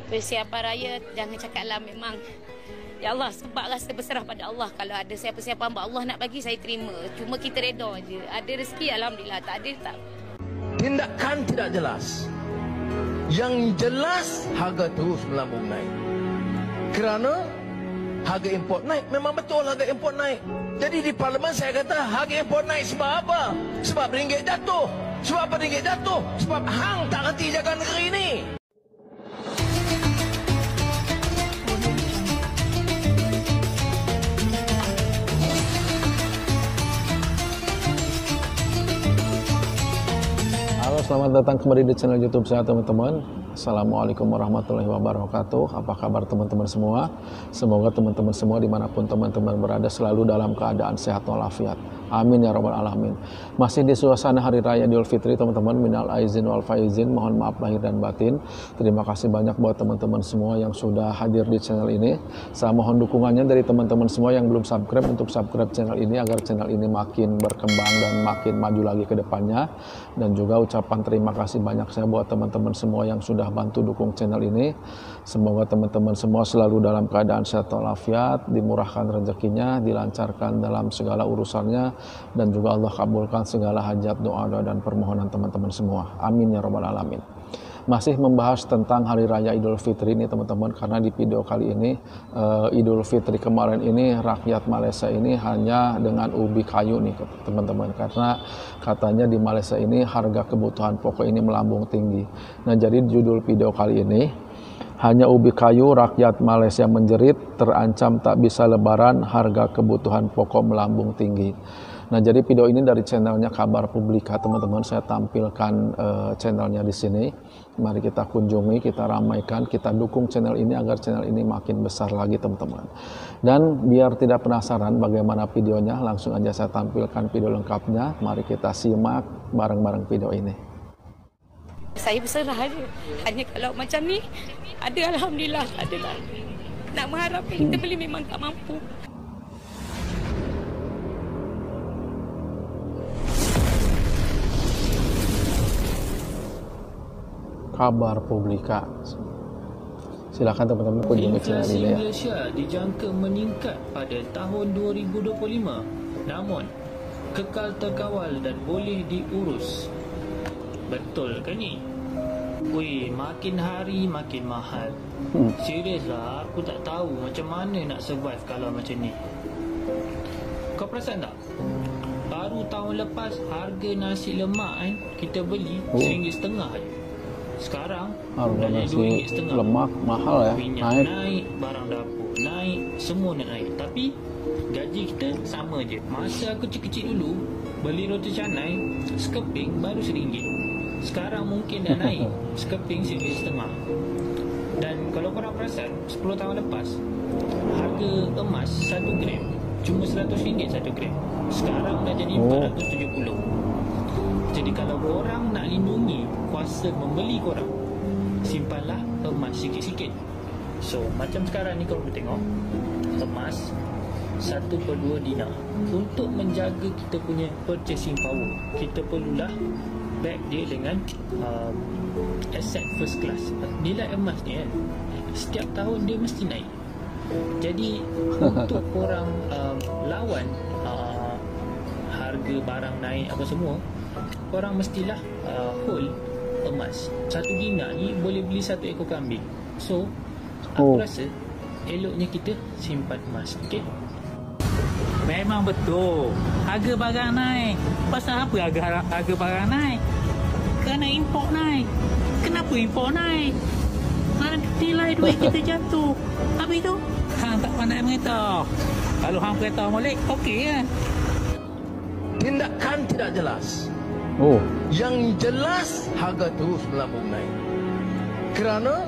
Persiapan raya jangan cakaplah, memang ya Allah, sebab rasa berserah pada Allah. Kalau ada siapa-siapa hamba Allah nak bagi, saya terima. Cuma kita reda je. Ada rezeki alhamdulillah, tak ada tak. Tindakan tidak jelas. Yang jelas harga terus melambung naik. Kerana harga import naik, memang betul harga import naik. Jadi di parlimen saya kata harga import naik sebab apa? Sebab ringgit jatuh. Sebab apa ringgit jatuh? Sebab hang tak reti jaga negeri ini. Halo, selamat datang kembali di channel YouTube saya teman-teman. Assalamualaikum warahmatullahi wabarakatuh. Apa kabar teman-teman semua? Semoga teman-teman semua dimanapun teman-teman berada selalu dalam keadaan sehat walafiat. Amin ya rabbal alamin. Masih di suasana Hari Raya Idul Fitri teman-teman. Minal aizin wal faizin. Mohon maaf lahir dan batin. Terima kasih banyak buat teman-teman semua yang sudah hadir di channel ini. Saya mohon dukungannya dari teman-teman semua yang belum subscribe untuk subscribe channel ini agar channel ini makin berkembang dan makin maju lagi ke depannya. Dan juga ucapan terima kasih banyak saya buat teman-teman semua yang sudah bantu dukung channel ini. Semoga teman-teman semua selalu dalam keadaan sehat walafiat, dimurahkan rezekinya, dilancarkan dalam segala urusannya, dan juga Allah kabulkan segala hajat, doa dan permohonan teman-teman semua. Amin ya rabbal alamin. Masih membahas tentang Hari Raya Idul Fitri ini teman-teman, karena di video kali ini Idul Fitri kemarin ini rakyat Malaysia ini hanya dengan ubi kayu nih teman-teman, karena katanya di Malaysia ini harga kebutuhan pokok ini melambung tinggi. Nah, jadi judul video kali ini hanya ubi kayu rakyat Malaysia menjerit, terancam tak bisa lebaran, harga kebutuhan pokok melambung tinggi. Nah, jadi video ini dari channelnya Kabar Publika teman-teman, saya tampilkan channelnya di sini. Mari kita kunjungi, kita ramaikan, kita dukung channel ini agar channel ini makin besar lagi teman-teman. Dan biar tidak penasaran bagaimana videonya, langsung aja saya tampilkan video lengkapnya. Mari kita simak bareng-bareng video ini. Saya berserah aja. Hanya kalau macam ni, ada alhamdulillah, tak ada lah. Nak mengharapkan kita beli memang tak mampu. Kabar Publika. Silakan teman-teman kunjungi channel ini ya. Malaysia dijangka meningkat pada tahun 2025, namun kekal terkawal dan boleh diurus. Betul ke ni? Weh, makin hari makin mahal. Serius lah, aku tak tahu macam mana nak survive kalau macam ni. Kau perasan tak? Baru tahun lepas harga nasi lemak kita beli RM1.50 je. Sekarang harga dah jadi nasi RM2.50. lemak mahal ya. Minyak naik, barang dapur naik, semua nak naik. Tapi gaji kita sama je. Masa aku kecil-kecil dulu, beli roti canai sekeping baru RM1. Sekarang mungkin dah naik sekeping RM1.50. Dan kalau korang perasan, 10 tahun lepas harga emas 1 gram cuma RM100 1 gram. Sekarang dah jadi RM470. Jadi kalau korang nak lindungi kuasa membeli korang, simpanlah emas sikit-sikit. So macam sekarang ni korang boleh tengok emas 1/2 dinar. Untuk menjaga kita punya purchasing power, kita perlulah back dia dengan asset first class. Nilai emas ni kan, setiap tahun dia mesti naik. Jadi untuk korang lawan harga barang naik apa semua, korang mestilah hold emas. 1 dinar ni boleh beli 1 ekor kambing. So aku rasa eloknya kita simpan emas. Okay? Memang betul, harga barang naik. Pasal apa harga barang naik? Kerana import naik. Kenapa import naik? Kerana nilai duit kita jatuh. Habis tu hang tak pandai beritahu. Kalau hang beritahu molek, okey kan? Tindakan tidak jelas. Yang jelas harga terus melambung naik. Kerana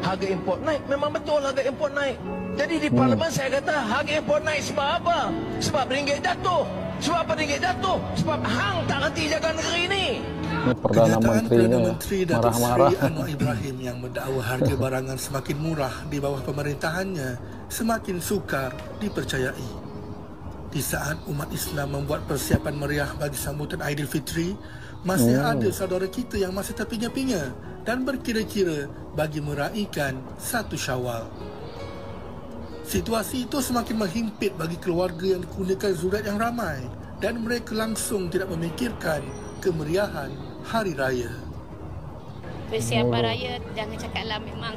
harga import naik, memang betul harga import naik. Jadi di parlimen saya kata harga import naik sebab apa? Sebab ringgit jatuh. Sebab apa ringgit jatuh? Sebab hang tak reti jaga negeri ini. Perdana Menterinya ya, marah-marah. Anwar Ibrahim yang mendakwa harga barangan semakin murah di bawah pemerintahannya semakin sukar dipercayai. Di saat umat Islam membuat persiapan meriah bagi sambutan Aidilfitri, masih ada saudara kita yang masih terpinga-pinga dan berkira-kira bagi meraihkan 1 Syawal. Situasi itu semakin menghimpit bagi keluarga yang dikurniakan zuriat yang ramai dan mereka langsung tidak memikirkan kemeriahan Hari Raya. Persiapan raya jangan cakaplah, memang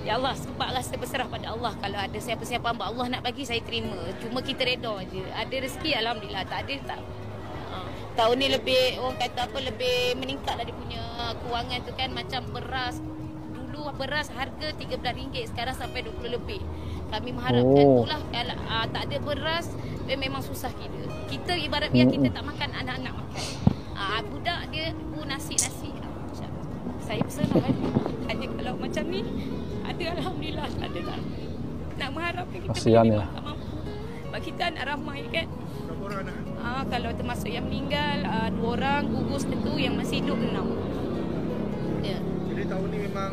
ya Allah, sebablah saya berserah pada Allah. Kalau ada siapa-siapa hamba Allah nak bagi, saya terima. Cuma kita reda je. Ada rezeki alhamdulillah, tak ada tak. Tahun ni lebih, orang kata apa, lebih meningkat lah dia punya kewangan tu kan. Macam beras, dulu beras harga RM13, sekarang sampai 20 lebih. Kami mengharapkan itulah, kalau tak ada beras, memang susah kita ibarat biar kita tak makan, anak-anak makan. Budak dia nasi. Saya berserah hanya kalau macam ni ada, alhamdulillah. Ada tak nak mengharapkan kita memang tak mampu. Sebab kita anak ramai kan. Berapa orang anak? Kalau termasuk yang meninggal 2 orang, gugus tentu, yang masih hidup 6. Ya. Jadi tahun ni memang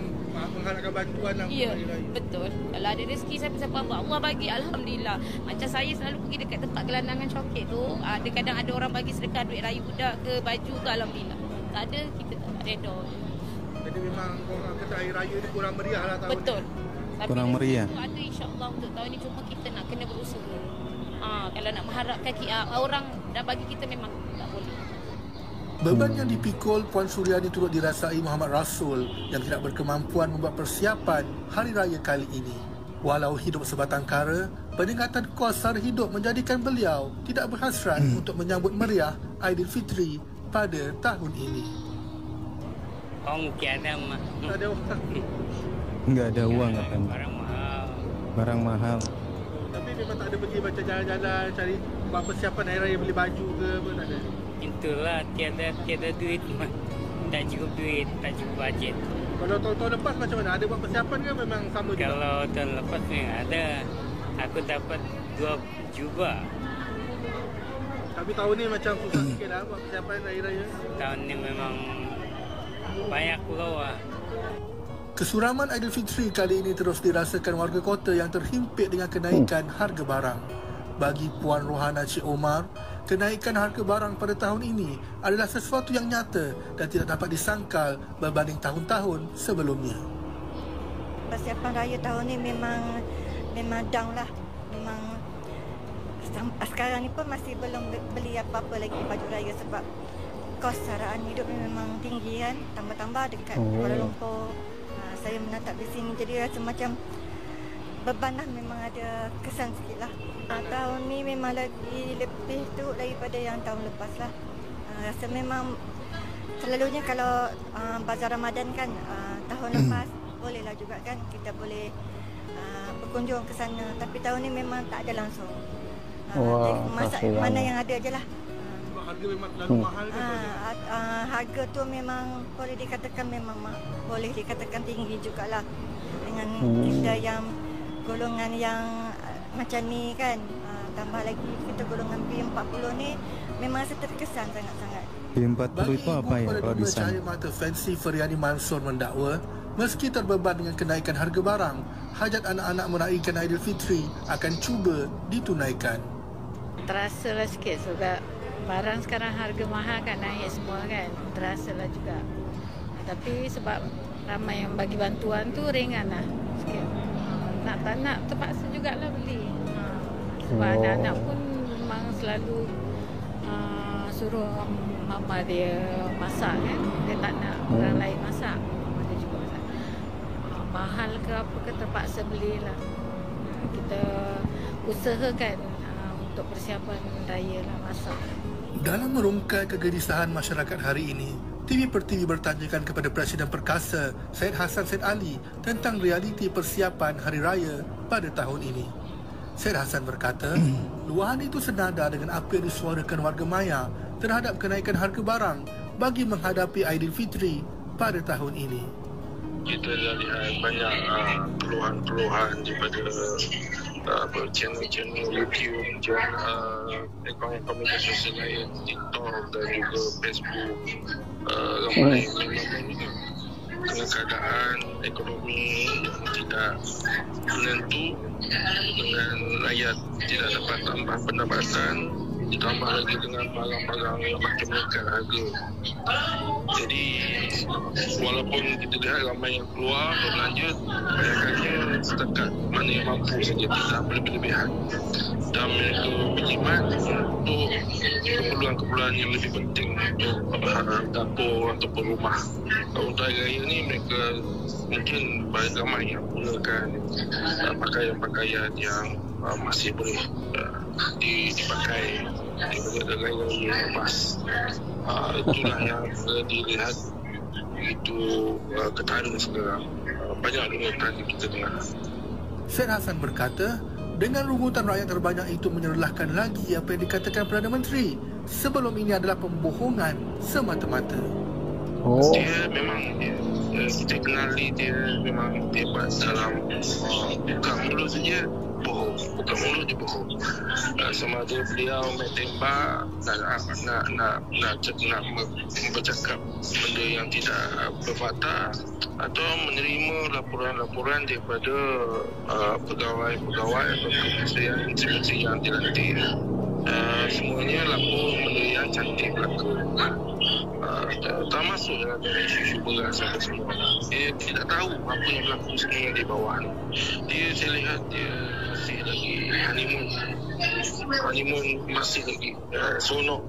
mengharapkan bantuan lah. Ya, betul. Kalau ada rezeki siapa-siapa Allah bagi, alhamdulillah. Macam saya selalu pergi dekat tempat gelandangan coket tu, ada kadang ada orang bagi sedekah duit raya budak ke, baju ke, alhamdulillah. Tak ada, kita tak reda. Jadi memang orang kata Hari Raya ni kurang meriah lah tahun betul. ni. Tapi kurang meriah. Ada insya-Allah untuk tahun ni, cuma kita nak kena berusaha. Kalau nak mengharapkan orang dah bagi kita, memang tak boleh. Beban yang dipikul Puan Suryani turut dirasai Muhammad Rasul yang tidak berkemampuan membuat persiapan Hari Raya kali ini. Walau hidup sebatang kara, peningkatan kos sara hidup menjadikan beliau tidak berhasrat untuk menyambut meriah Aidilfitri pada tahun ini. Tiada mah. Tak ada orang. Enggak ada uang katanya. Barang mahal. Barang mahal. Tapi memang tak ada pergi macam jalan-jalan cari buat persiapan Hari Raya, beli baju ke apa, tak ada. Itulah tiada duit mah. Tak cukup duit, tak cukup bajet. Kalau tahun-tahun lepas macam mana? Ada buat persiapan ke memang sama juga? Kalau tahun lepas memang ada. Aku dapat 2 jubah. Tapi tahun ni macam susah sikit lah buat persiapan Hari Raya. Tahun ni memang banyak keluar. Kesuraman Aidilfitri kali ini terus dirasakan warga kota yang terhimpit dengan kenaikan harga barang. Bagi Puan Rohana Cik Omar, kenaikan harga barang pada tahun ini adalah sesuatu yang nyata dan tidak dapat disangkal berbanding tahun-tahun sebelumnya. Persiapan raya tahun ni memang down lah. Memang sekarang ni pun masih belum beli apa-apa lagi baju raya sebab kos saraan hidup memang tinggi kan, tambah-tambah dekat Kuala Lumpur. Saya menatap di sini jadi rasa macam beban lah, memang ada kesan sikit lah. Tahun ni memang lagi lebih teruk daripada yang tahun lepas lah. Rasa memang selalunya kalau bazar Ramadan kan, tahun lepas bolehlah juga kan kita boleh berkunjung ke sana, tapi tahun ni memang tak ada langsung. Masak mana yang ada je lah. Harga memang terlalu mahal ke? Harga tu memang boleh dikatakan tinggi jugalah. Dengan kita yang golongan yang macam ni kan, tambah lagi kita golongan B40 ni, memang rasa terkesan sangat-sangat. B40 itu apa ya kalau di sana? Cahaya Mata Fancy Feriani Mansur mendakwa, meski terbeban dengan kenaikan harga barang, hajat anak-anak meraihkan Aidilfitri akan cuba ditunaikan. Terasa lah sikit juga. Barang sekarang harga mahal kan, naik semua kan. Terasa lah juga. Tapi sebab ramai yang bagi bantuan tu, ringan lah sikit. Nak tak nak terpaksa jugalah beli. Sebab anak-anak pun memang selalu suruh mama dia masak kan. Dia tak nak orang lain masak. Mama dia juga masak. Mahal ke apa ke, terpaksa belilah. Kita usahakan untuk persiapan raya lah, masak. Dalam merungkai kegelisahan masyarakat hari ini, TV Pertiwi bertanyakan kepada Presiden Perkasa Syed Hassan Syed Ali tentang realiti persiapan Hari Raya pada tahun ini. Syed Hassan berkata, luahan itu senada dengan apa yang disuarakan warga Maya terhadap kenaikan harga barang bagi menghadapi Aidilfitri pada tahun ini. Kita dah lihat banyak keluhan-keluhan daripada channel-channel YouTube dan akaun media sosial lain, TikTok dan juga Facebook. Ramai memang dengan keadaan ekonomi yang tidak menentu, dengan rakyat tidak dapat tambah pendapatan, ditambah lagi dengan barang-barang yang makin meningkat harga. Jadi walaupun kita lihat ramai yang keluar berbelanja, kebanyakannya setakat mana yang mampu saja, tidak berlebih-lebihan, dan mereka berjimat untuk keperluan-keperluan yang lebih penting untuk bahan dapur ataupun rumah. Untuk hari raya ni mereka mungkin ramai yang menggunakan pakaian-pakaian yang masih boleh dipakai daripada raya yang lepas. Itulah yang dilihat begitu ketara sekarang. Banyak rungutan yang kita dengar. Syed Hassan berkata, dengan rungutan rakyat terbanyak itu menyerlahkan lagi apa yang dikatakan Perdana Menteri sebelum ini adalah pembohongan semata-mata. Dia memang kita kenali dia memang hebat dalam bukan mulut saja bohong, bukan mulut dia bohong. Sama ada beliau main tembak nak bercakap benda yang tidak berfakta, atau menerima laporan-laporan daripada pegawai-pegawai atau kementerian yang dilantik. Semuanya lapor benda yang cantik berlaku. Tak masuk dalam isu-isu beras apa semua. Dia tidak tahu apa yang berlaku sebenarnya di bawah. Saya lihat dia masih lagi honeymoon masih lagi seronok.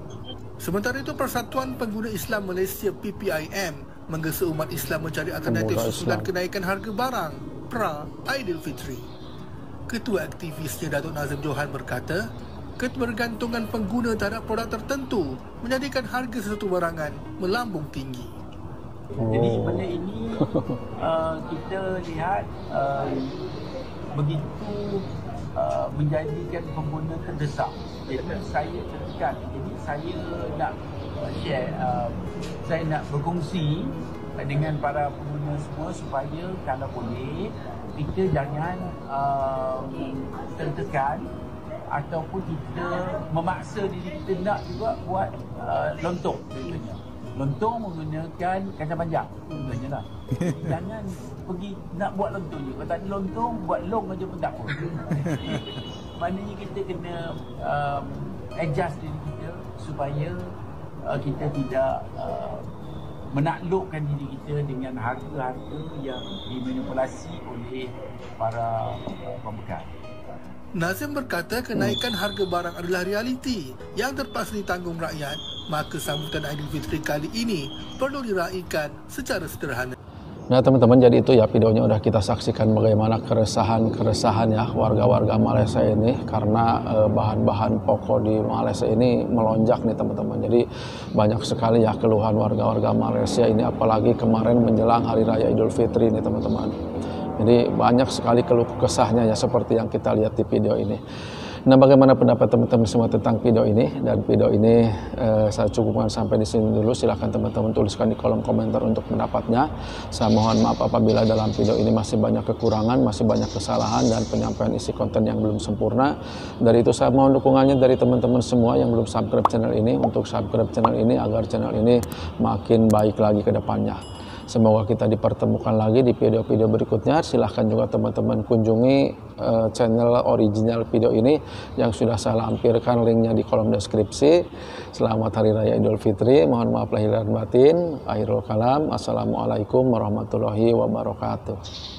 Sementara itu, Persatuan Pengguna Islam Malaysia PPIM menggesa umat Islam mencari alternatif susulan kenaikan harga barang pra Aidilfitri. Ketua aktivisnya Datuk Nazim Johan berkata, ketergantungan pengguna terhadap produk tertentu menjadikan harga sesuatu barangan melambung tinggi. Jadi benda ini kita lihat begitu menjadikan pengguna terdesak. Jadi saya tekan, jadi saya nak share, saya nak berkongsi dengan para pengguna semua supaya kalau boleh kita jangan tertekan ataupun kita memaksa diri kita nak juga buat lontong contohnya. Lontong menggunakan kacang panjang contohnya lah. Jangan pergi nak buat lontong je. Kalau tak ada lontong, buat long aja pun tak apa. Maknanya kita kena adjust diri kita supaya kita tidak menaklukkan diri kita dengan harga-harga yang dimanipulasi oleh para pembekal. Nazim berkata kenaikan harga barang adalah realiti yang terpaksa ditanggung rakyat, maka sambutan Aidilfitri kali ini perlu diraikan secara sederhana. Nah teman-teman, jadi itu ya videonya udah kita saksikan bagaimana keresahan ya warga-warga Malaysia ini karena bahan-bahan pokok di Malaysia ini melonjak nih teman-teman. Jadi banyak sekali ya keluhan warga-warga Malaysia ini, apalagi kemarin menjelang Hari Raya Idul Fitri nih teman-teman. Jadi banyak sekali keluh kesahnya ya seperti yang kita lihat di video ini. Nah, bagaimana pendapat teman-teman semua tentang video ini? Dan video ini saya cukupkan sampai di sini dulu. Silahkan teman-teman tuliskan di kolom komentar untuk pendapatnya. Saya mohon maaf apabila dalam video ini masih banyak kekurangan, masih banyak kesalahan dan penyampaian isi konten yang belum sempurna. Dari itu saya mohon dukungannya dari teman-teman semua yang belum subscribe channel ini untuk subscribe channel ini agar channel ini makin baik lagi ke depannya. Semoga kita dipertemukan lagi di video-video berikutnya. Silahkan juga teman-teman kunjungi channel original video ini yang sudah saya lampirkan linknya di kolom deskripsi. Selamat Hari Raya Idul Fitri. Mohon maaf lahir dan batin. Akhirul kalam. Assalamualaikum warahmatullahi wabarakatuh.